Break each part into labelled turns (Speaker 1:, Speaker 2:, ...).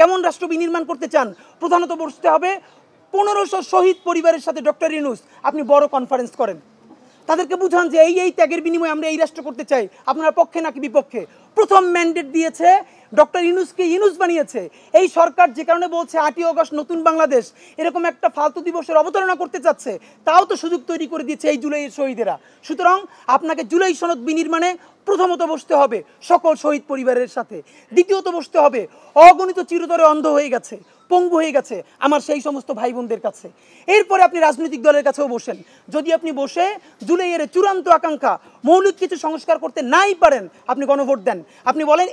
Speaker 1: কেমন রাষ্ট্র বিনির্মাণ করতে চান? প্রধানত বসতে হবে 1500 শহীদ পরিবারের সাথে ডক্টর ইউনূস আপনি বড় কনফারেন্স করেন, তাদেরকে বুঝান যে এই ত্যাগের বিনিময়ে আমরা এই রাষ্ট্র করতে চাই, আপনারা পক্ষে নাকি বিপক্ষে। প্রথম ম্যান্ডেট দিয়েছে ডক্টর ইউনূসকে, ইউনূস বানিয়েছে এই সরকার। যে কারণে বলছে 8ই আগস্ট নতুন বাংলাদেশ এরকম একটা ফালতু দিবসের অবতারণা করতে চাচ্ছে, তাও তো সুযোগ তৈরি করে দিয়েছে এই জুলাইয়ের শহীদেরা। সুতরাং আপনাকে জুলাই সনদ বিনির্মাণে প্রথমত বসতে হবে সকল শহীদ পরিবারের সাথে, দ্বিতীয়ত বসতে হবে অগণিত চিরতরে অন্ধ হয়ে গেছে, পঙ্গু হয়ে গেছে আমার সেই সমস্ত ভাই বোনদের কাছে। এরপরে আপনি রাজনৈতিক দলের কাছেও বসেন। যদি আপনি বসে জুলাইয়ের চূড়ান্ত আকাঙ্ক্ষা মৌলিক কিছু সংস্কার করতে নাই পারেন, আপনি গণভোট দেন। আপনি বলেন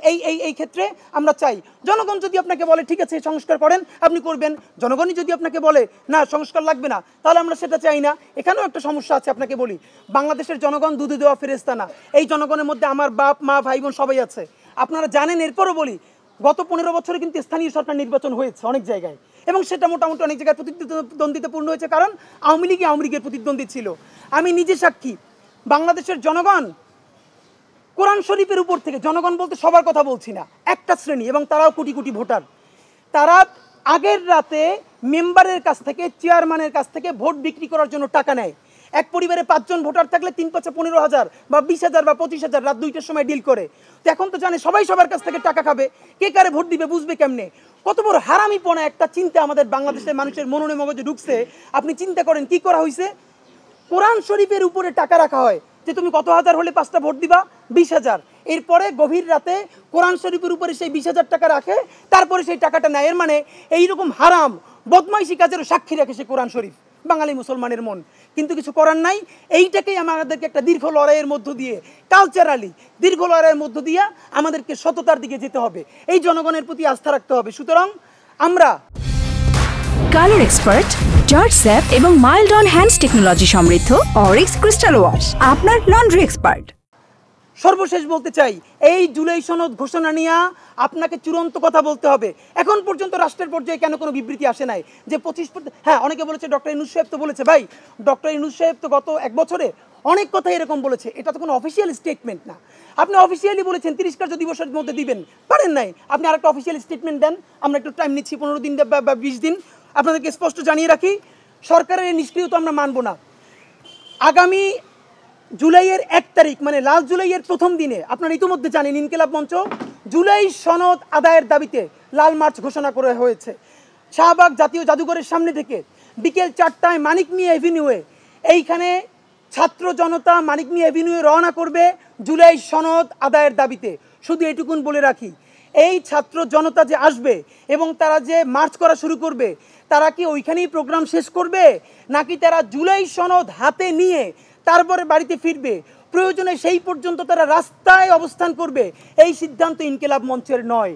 Speaker 1: এই ক্ষেত্রে আমরা চাই। জনগণ যদি আপনাকে বলে ঠিক আছে সংস্কার করেন, আপনি করবেন। জনগণই যদি আপনাকে বলে না সংস্কার লাগবে না, তাহলে আমরা সেটা চাই না। এখানেও একটা সমস্যা আছে, আপনাকে বলি, বাংলাদেশের জনগণ দুধে দেওয়া ফেরেশতা না। এই জনগণের মধ্যে আমার বাপ মা ভাই বোন সবাই আছে, আপনারা জানেন। এরপরও বলি, গত 15 বছরে কিন্তু স্থানীয় সরকার নির্বাচন হয়েছে অনেক জায়গায়, এবং সেটা মোটামুটি অনেক জায়গায় প্রতিদ্বন্দ্বিতাপূর্ণ হয়েছে, কারণ আওয়ামী লীগের প্রতিদ্বন্দ্বী ছিল। আমি নিজে সাক্ষী, বাংলাদেশের জনগণ কোরআন শরীফের উপর থেকে, জনগণ বলতে সবার কথা বলছি না, একটা শ্রেণী, এবং তারাও কোটি কোটি ভোটার, তারা আগের রাতে মেম্বারের কাছ থেকে, চেয়ারম্যানের কাছ থেকে ভোট বিক্রি করার জন্য টাকা নেয়। এক পরিবারে 5 জন ভোটার থাকলে 3-5 15,000 বা 20,000 বা 25,000 রাত 2টার সময় ডিল করে। তো এখন তো জানে সবাই সবার কাছ থেকে টাকা খাবে, কে কারে ভোট দিবে বুঝবে কেমনে? কত বড় হারামিপনা একটা চিন্তা আমাদের বাংলাদেশের মানুষের মননে মগজে ঢুকছে। আপনি চিন্তা করেন কি করা হয়েছে। কোরআন শরীফের উপরে টাকা রাখা হয় যে তুমি কত হাজার হলে 5টা ভোট দিবা, 20,000। এরপরে গভীর রাতে কোরআন শরীফের উপরে সেই 20,000 টাকা রাখে, তারপরে সেই টাকাটা নেয়। এর মানে এইরকম হারাম বদমাইশি কাজেরও সাক্ষী রাখে সে কোরআন শরীফ, বাঙালি মুসলমানের মন। কিন্তু কিছু করার নাই। এইটাকেই আমাদেরকে একটা দীর্ঘ লড়াইয়ের মধ্য দিয়ে, কালচারালি দীর্ঘ লড়াইয়ের মধ্য দিয়ে আমাদেরকে সততার দিকে যেতে হবে, এই জনগণের প্রতি আস্থা রাখতে হবে। সুতরাং আমরা
Speaker 2: কালার এক্সপার্ট, জর্জ স্যাপ এবং মাইল্ড অন হ্যান্ডস টেকনোলজি সমৃদ্ধ অরিক্স ক্রিস্টাল ওয়াশ আপনার লন্ড্রি এক্সপার্ট।
Speaker 1: সর্বশেষ বলতে চাই, এই জুলাই সনদ ঘোষণা নিয়ে আপনাকে চূড়ান্ত কথা বলতে হবে। এখন পর্যন্ত রাষ্ট্রের পর্যায়ে কেন কোনো বিবৃতি আসে নাই যে 25%? হ্যাঁ, অনেকে বলেছে ডক্টর ইউনূস সাহেব তো বলেছে। ভাই, ডক্টর ইউনূস সাহেব তো গত 1 বছরে অনেক কথা এরকম বলেছে, এটা তো কোনো অফিসিয়াল স্টেটমেন্ট না। আপনি অফিসিয়ালি বলেছেন 30 কার্য দিবসের মধ্যে দিবেন, পারেন নাই। আপনি আরেকটা অফিসিয়াল স্টেটমেন্ট দেন, আমরা একটু টাইম নিচ্ছি, 15 দিন বা 20 দিন। আপনাদেরকে স্পষ্ট জানিয়ে রাখি, সরকারের এই নিষ্ক্রিয়তা আমরা মানব না। আগামী জুলাইয়ের 1 তারিখ মানে লাস্ট জুলাইয়ের প্রথম দিনে আপনারা ইতিমধ্যে জানেন ইনকিলাব মঞ্চ জুলাই সনদ আদায়ের দাবিতে লাল মার্চ ঘোষণা করা হয়েছে। শাহবাগ জাতীয় জাদুঘরের সামনে থেকে বিকেল 4টায় মানিক মিয়া এভিনিউয়ে, এইখানে ছাত্র জনতা মানিক মিয়া এভিনিউয়ে রওনা করবে জুলাই সনদ আদায়ের দাবিতে। শুধু এটুকুন বলে রাখি, এই ছাত্র জনতা যে আসবে এবং তারা যে মার্চ করা শুরু করবে, তারা কি ওইখানেই প্রোগ্রাম শেষ করবে, নাকি তারা জুলাই সনদ হাতে নিয়ে তারপরে বাড়িতে ফিরবে? প্রয়োজনে সেই পর্যন্ত তারা রাস্তায় অবস্থান করবে, এই সিদ্ধান্ত ইনকিলাব মঞ্চের নয়।